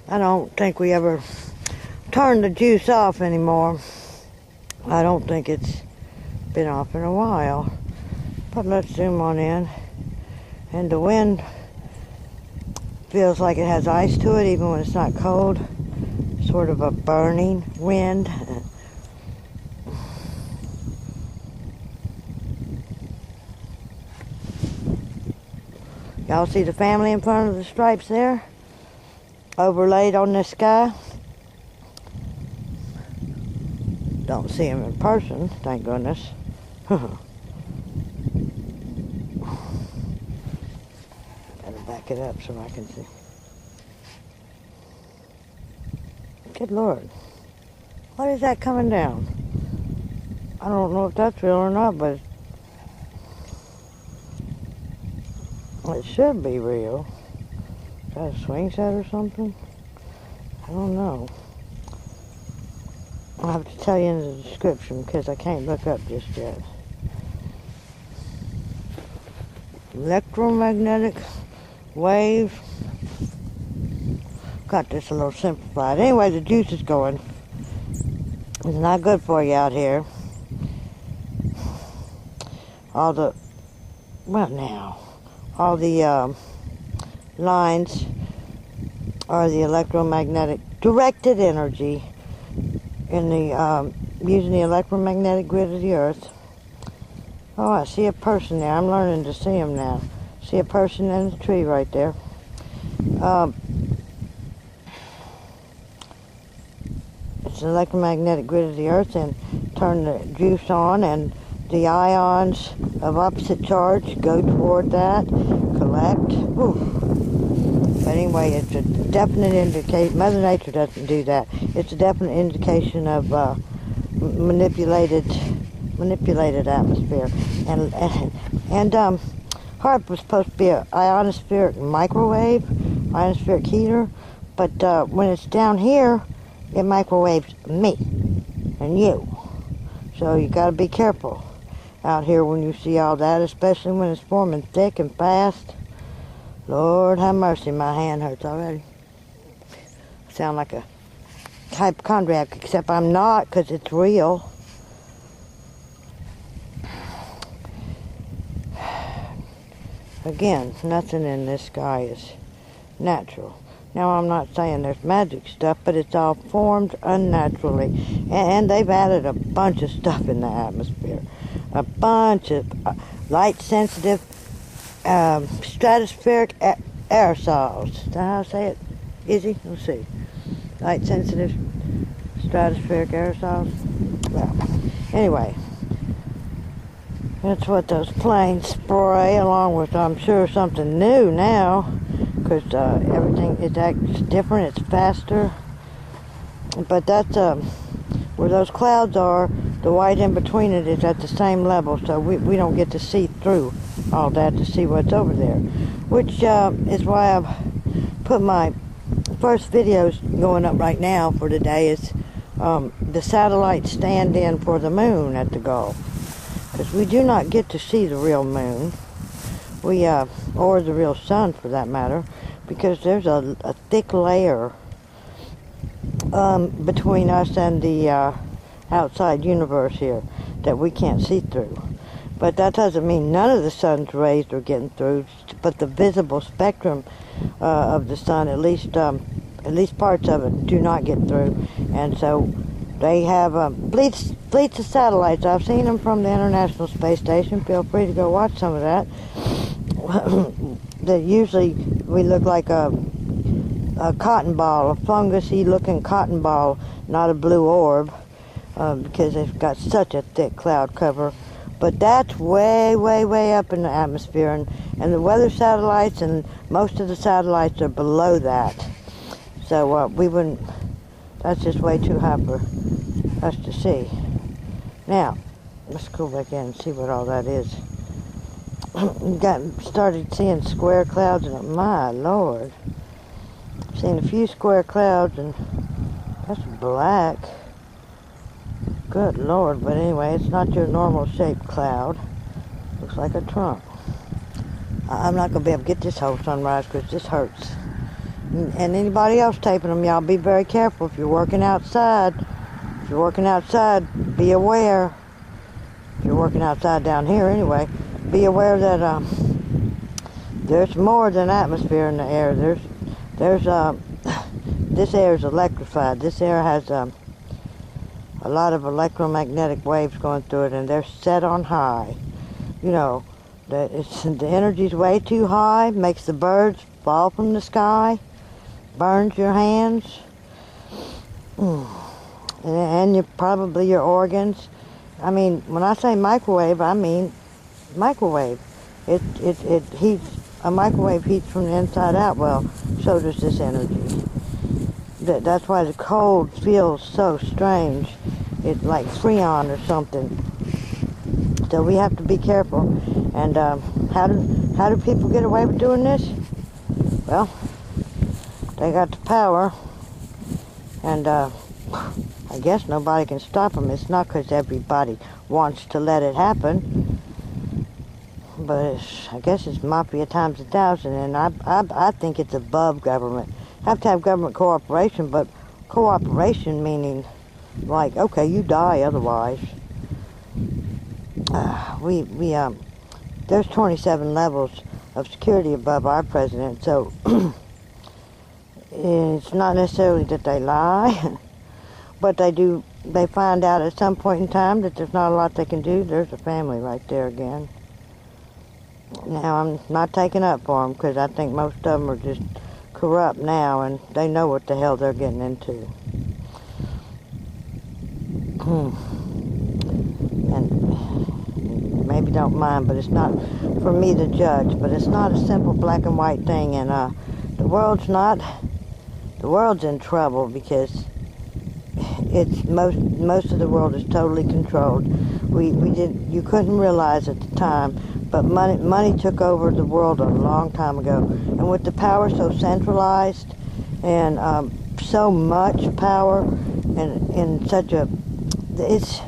I don't think we ever turn the juice off anymore. I don't think it's been off in a while. But let's zoom on in. And the wind feels like it has ice to it even when it's not cold. Sort of a burning wind. Y'all see the family in front of the stripes there? Overlaid on the sky. Don't see them in person, thank goodness. Gotta back it up so I can see. Good Lord. What is that coming down? I don't know if that's real or not, but it should be real. Is that a swing set or something? I don't know. I'll have to tell you in the description because I can't look up just yet. Electromagnetic wave. Got this a little simplified. Anyway, the juice is going. It's not good for you out here. All the lines are the electromagnetic directed energy in the using the electromagnetic grid of the earth. Oh, I see a person there. I'm learning to see him now. See a person in the tree right there. It's an electromagnetic grid of the earth, and turn the juice on, and the ions of opposite charge go toward that, collect. But anyway, it's a definite indication. Mother Nature doesn't do that. It's a definite indication of manipulated atmosphere. And Haarp was supposed to be an ionospheric microwave, ionospheric heater, but when it's down here, it microwaves me and you. So you got to be careful out here when you see all that, especially when it's forming thick and fast. Lord have mercy, my hand hurts already. I sound like a hypochondriac, except I'm not, because it's real. Again, nothing in this sky is natural. Now, I'm not saying there's magic stuff, but it's all formed unnaturally. And they've added a bunch of stuff in the atmosphere. A bunch of light-sensitive stratospheric aerosols. Is that how I say it? Easy? Let's see. Light-sensitive stratospheric aerosols. Well, anyway. That's what those planes spray, along with, I'm sure, something new now. Because everything is different, it's faster. But that's where those clouds are, the white in between it is at the same level, so we don't get to see through all that to see what's over there. Which is why I've put my first videos going up right now for today is the satellite stand-in for the moon at the Gulf. Because we do not get to see the real moon. Or the real sun for that matter, because there's a thick layer between us and the outside universe here that we can't see through. But that doesn't mean none of the sun's rays are getting through, but the visible spectrum of the sun, at least parts of it, do not get through. And so they have fleets of satellites. I've seen them from the International Space Station. Feel free to go watch some of that. That usually we look like a cotton ball, a fungusy looking cotton ball, not a blue orb, because they've got such a thick cloud cover. But that's way, way, way up in the atmosphere, and the weather satellites and most of the satellites are below that. So we wouldn't, that's just way too high for us to see. Now, let's go back in and see what all that is. Started seeing square clouds, and my Lord, seen a few square clouds, and that's black. Good Lord, but anyway, it's not your normal shaped cloud. Looks like a trunk. I'm not going to be able to get this whole sunrise because this hurts. And anybody else taping them, y'all be very careful. If you're working outside, be aware. If you're working outside down here anyway, be aware that there's more than atmosphere in the air. This air is electrified. This air has a lot of electromagnetic waves going through it, and they're set on high. You know, the energy's way too high, makes the birds fall from the sky, burns your hands, and probably your organs. I mean, when I say microwave, I mean microwave. It heats, a microwave heats from the inside out. Well, so does this energy. That's why the cold feels so strange. It's like Freon or something. So we have to be careful. And how do people get away with doing this? Well, they got the power, and I guess nobody can stop them. It's not because everybody wants to let it happen, but I guess it's mafia times 1,000, and I think it's above government. Have to have government cooperation, but cooperation meaning like, okay, you die otherwise. There's 27 levels of security above our president, so it's not necessarily that they lie, but they find out at some point in time that there's not a lot they can do. There's a family right there again. Now, I'm not taking up for them, because I think most of them are just corrupt now, and they know what the hell they're getting into. And maybe don't mind, but it's not for me to judge. But it's not a simple black and white thing, and the world's in trouble, because it's most of the world is totally controlled. You couldn't realize at the time, but money took over the world a long time ago, and with the power so centralized and so much power, and in such a, it's,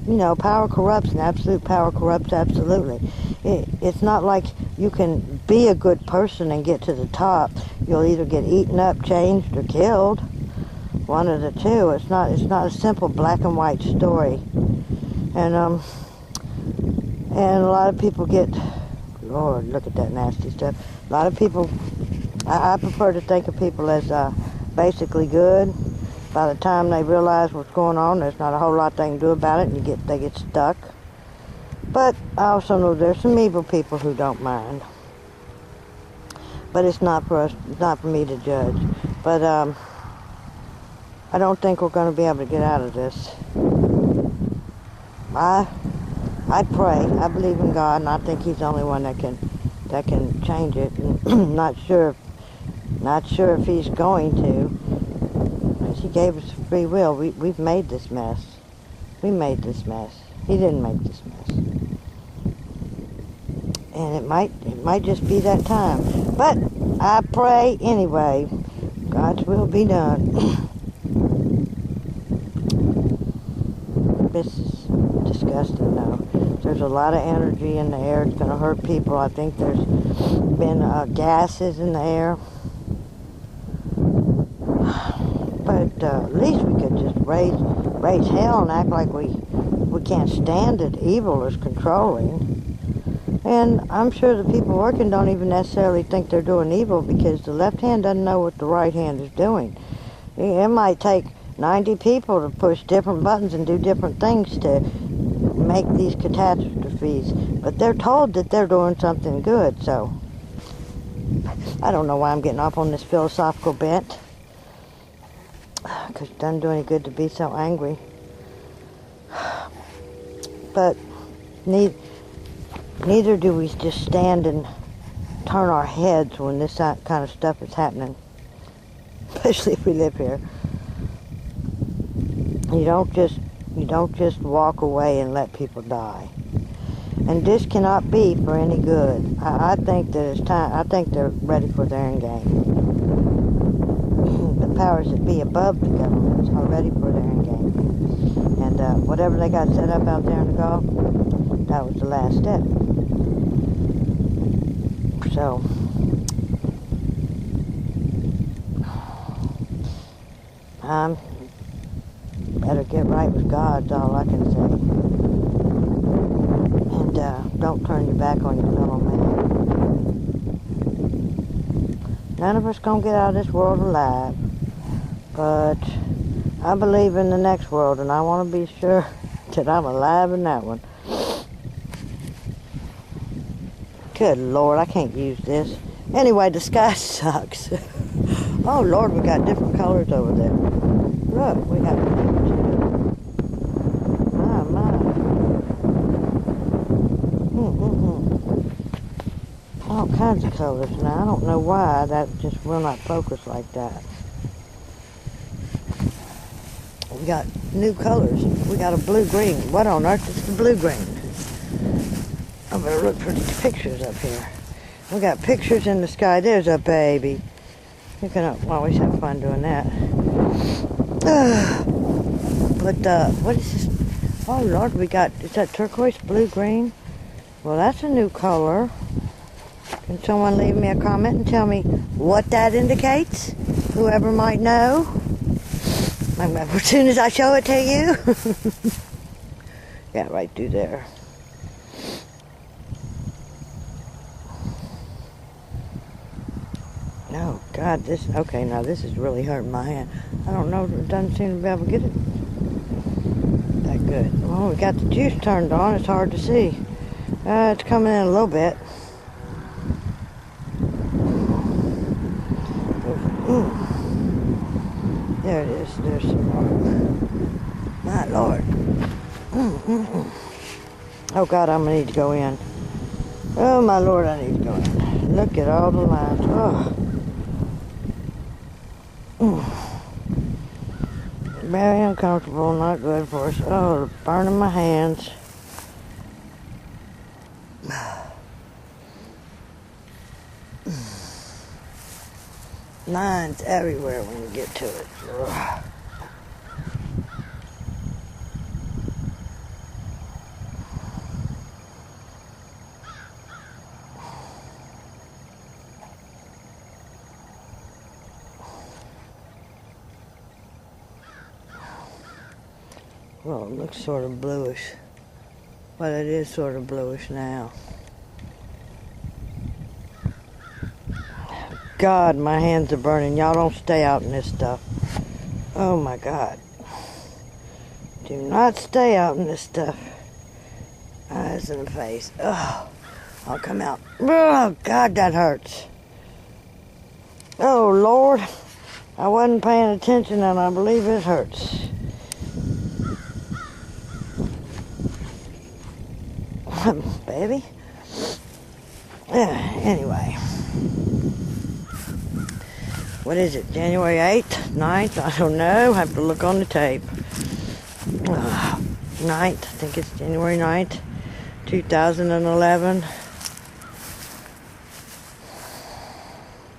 you know, power corrupts, and absolute power corrupts absolutely. It's not like you can be a good person and get to the top. You'll either get eaten up, changed, or killed. One of the two. It's not a simple black and white story. And a lot of people get, Lord, look at that nasty stuff. A lot of people, I prefer to think of people as basically good. By the time they realize what's going on, there's not a whole lot they can do about it, and they get stuck. But I also know there's some evil people who don't mind. But it's not for me to judge. But I don't think we're going to be able to get out of this. I pray. I believe in God, and I think He's the only one that can change it. And not sure if He's going to. He gave us free will. We've made this mess. We made this mess. He didn't make this mess. And it might just be that time. But I pray anyway. God's will be done. This is disgusting, though. There's a lot of energy in the air. It's going to hurt people. I think there's been gases in the air. But at least we could just raise hell and act like we can't stand it. Evil is controlling. And I'm sure the people working don't even necessarily think they're doing evil, because the left hand doesn't know what the right hand is doing. It might take 90 people to push different buttons and do different things to make these catastrophes. But they're told that they're doing something good, so I don't know why I'm getting off on this philosophical bent. Because it doesn't do any good to be so angry. But neither do we just stand and turn our heads when this kind of stuff is happening. Especially if we live here. You don't just walk away and let people die. And this cannot be for any good. I think that it's time. I think they're ready for their end game. The powers that be above the governments are ready for their end game. And whatever they got set up out there in the Gulf, that was the last step. So, Better get right with God, is all I can say. And don't turn your back on your fellow man. None of us gonna get out of this world alive, but I believe in the next world, and I want to be sure that I'm alive in that one. Good Lord, I can't use this. Anyway, the sky sucks. Oh Lord, we got different colors over there. Look, we got my. All kinds of colors now. I don't know why that just will not focus like that. We got new colors. We got a blue-green. What on earth is the blue-green? I better look for these pictures up here. We got pictures in the sky. There's a baby. You can always have fun doing that. But what is this? Oh Lord, we got, is that turquoise, blue, green? Well, that's a new color. Can someone leave me a comment and tell me what that indicates? Whoever might know. As soon as I show it to you. Yeah, right through there. Oh God, okay, now this is really hurting my hand. I don't know, it doesn't seem to be able to get it that good. Well, we got the juice turned on, it's hard to see. It's coming in a little bit. There it is, there's some more. My Lord. Oh God, I'm gonna need to go in. Oh my Lord, I need to go in. Look at all the lines. Oh. Very uncomfortable, not good for us. Oh, burning my hands. Lines everywhere when you get to it. Ugh. Well, it looks sort of bluish, but it is sort of bluish now. God, my hands are burning. Y'all don't stay out in this stuff. Oh my God. Do not stay out in this stuff. Eyes in the face. Oh, I'll come out. Oh God, that hurts. Oh Lord, I wasn't paying attention and I believe it hurts. Baby. Anyway. What is it, January 8th, 9th? I don't know. I have to look on the tape. 9th, I think it's January 9th, 2011.